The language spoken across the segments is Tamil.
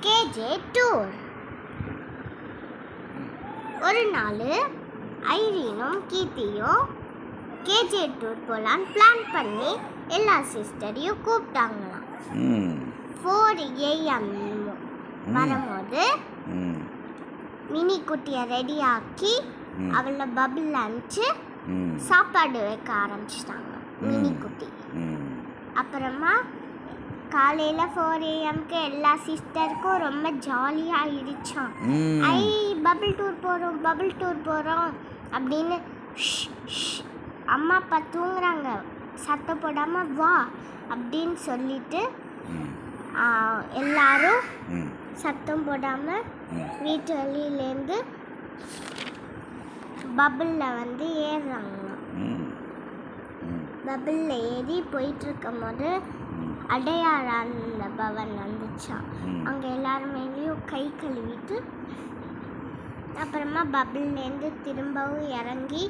K J tour. ஒரு நாள் ஐரீனும் கீர்த்தியும் கேஜே டூர் போகலான்னு பிளான் பண்ணி எல்லா சிஸ்டரையும் கூப்பிட்டாங்களாம். 4 AM வரும்போது மினி குட்டியை ரெடி ஆக்கி அவளை பபிள் அனுப்பிச்சு சாப்பாடு வைக்க ஆரம்பிச்சிட்டாங்க மினி குட்டி. அப்புறமா காலையில் 4 AM எல்லா சிஸ்டருக்கும் ரொம்ப ஜாலியாக ஆயிடுச்சான். பபிள் டூர் போகிறோம் அப்படின்னு அம்மா அப்பா தூங்குறாங்க, சத்தம் போடாமல் வா அப்படின்னு சொல்லிட்டு எல்லாரும் சத்தம் போடாமல் வீட்டு வழியிலேருந்து பபிளில் ஏறுறாங்க. பபிளில் ஏறி போயிட்டுருக்கும் போது அடையாள பவன் வந்துச்சான். அங்கே எல்லாருமேலேயும் கை கழுவிட்டு அப்புறமா பபிள்லேருந்து திரும்பவும் இறங்கி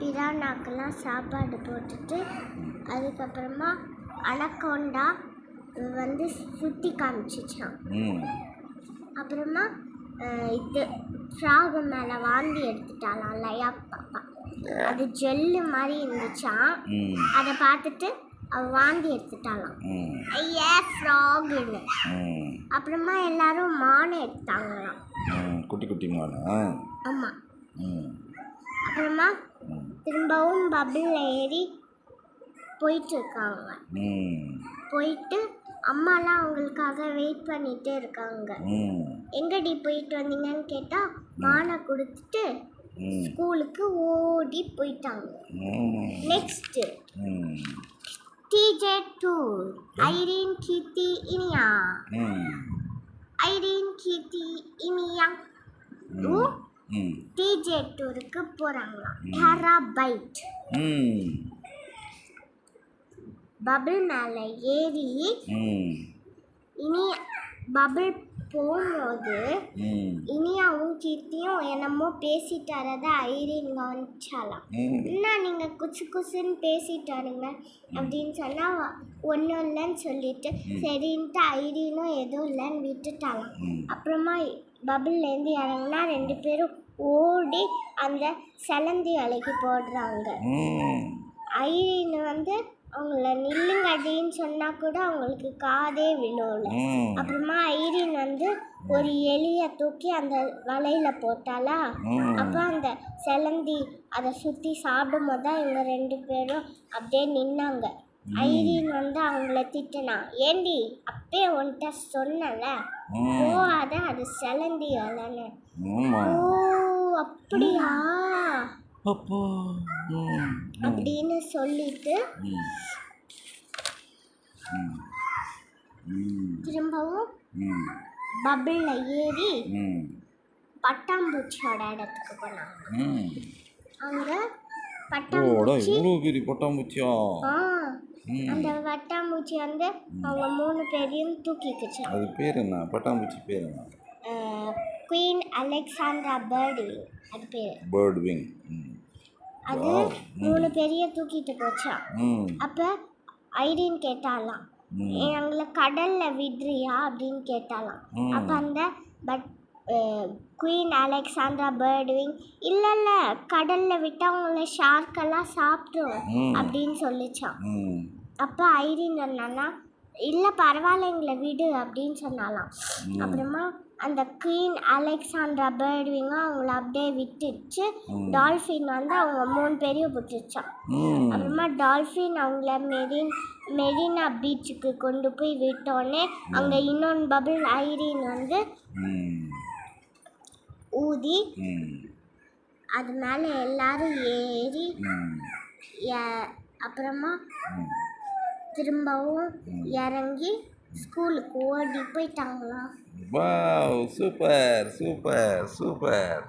பிரானாக்கெல்லாம் சாப்பாடு போட்டுட்டு அதுக்கப்புறமா அனக்கோண்டா சுற்றி காமிச்சிச்சான். அப்புறமா இது ஃப்ராகு மேலே வாந்தி எடுத்துட்டாலாம் லயா பாப்பா. அது ஜெல்லு மாதிரி இருந்துச்சான். அதை பார்த்துட்டு அவள் வாந்தி எடுத்துட்டாலாம். ஐயா ஃப்ராகுன்னு. அப்புறமா எல்லாரும் மானை எடுத்தாங்களாம், குட்டி குட்டி மானை. ஆமாம். அப்புறமா திரும்பவும் பபிளில் ஏறி போயிட்டுருக்காங்க. போயிட்டு அம்மாலாம் அவங்களுக்காக வெயிட் பண்ணிகிட்டே இருக்காங்க. எங்கடி போயிட்டு வந்தீங்கன்னு கேட்டால் மானை கொடுத்துட்டு ஸ்கூலுக்கு ஓடி போயிட்டாங்க. Next KJ tour. Irene, Keerthi, Iniya. Irene, Keerthi, Iniya KJ டூருக்கு போகிறாங்களாம். டெராபைட் பபிள் மேலே ஏறி இனி பபிள் போகும்போது இனியாவும் கீர்த்தியும் என்னமோ பேசிட்டாரத ஐரீன் கவனிச்சாலாம். என்ன நீங்கள் குசுன்னு பேசிட்டாருங்க அப்படின்னு சொன்னால் ஒன்றும் இல்லைன்னு சொல்லிட்டு சரின்ட்டு ஐரீனும் எதுவும் இல்லைன்னு விட்டுட்டாலாம். அப்புறமா பபிள்லேருந்து இறங்கினா 2 பேரும் ஓடி அந்த செலந்தி அலைக்கு போடுறாங்க. ஐரீன் அவங்கள நில்லுங்கடின்னு சொன்னால் கூட அவங்களுக்கு காதே விழுல. அப்புறமா ஐரீன் ஒரு எலியை தூக்கி அந்த வலையில் போட்டாலா. அப்போ அந்த செலந்தி அதை சுற்றி சாப்பிடும் போது தான் இவங்க 2 பேரும் அப்படியே நின்னாங்க. ஐரீன் அவங்கள திட்டினா, ஏண்டி அப்பே உன்கிட்ட சொன்னல போகாத, அது செலந்தி வலைன்னு. ஓ அப்படியா அப்படின்னு சொல்லிட்டு திரும்பவும் பபிளில் ஏறி பட்டாம்பூச்சியோட இடத்துக்கு போனாங்க. அங்கே பட்டாம்பூச்சி அந்த பட்டாம்பூச்சி அவங்க 3 பேரையும் தூக்கிக்குச்சு. அது பேர் என்ன? பட்டாம்பூச்சி பேர் என்ன? Queen Alexandra birdwing. அது பேர் பேர்ட்விங். அது 3 பேரைய தூக்கிட்டு போச்சா. அப்போ ஐரீன் கேட்டாலாம், எங்களை கடலில் விடுறியா அப்படின்னு கேட்டாலாம். அப்போ அந்த குயின் அலெக்சாண்ட்ரா பேர்ட்விங் இல்லை கடலில் விட்டால் அவங்கள ஷார்க்கெல்லாம் சாப்பிட்ரும் அப்படின்னு சொல்லிச்சான். அப்போ ஐரீன் என்னன்னா இல்லை பரவாயில்ல எங்களை விடு அப்படின்னு சொன்னாலாம். அப்புறமா அந்த குயின் அலெக்சாண்ட்ரா பேர்ட்விங்க அவங்கள அப்படியே விட்டுச்சு. டால்ஃபின் அவங்க 3 பேரையும் விட்டுச்சான். அப்புறமா டால்ஃபின் அவங்கள மெரினா பீச்சுக்கு கொண்டு போய் விட்டோடனே அங்கே இன்னொன்று பபிள் ஐரீன் ஊதி அது மேலே எல்லாரும் ஏறி அப்புறமா திரும்பவும் இறங்கி ஸ்கூலுக்கு ஓடி போயிட்டாங்களா. Wow, super super super.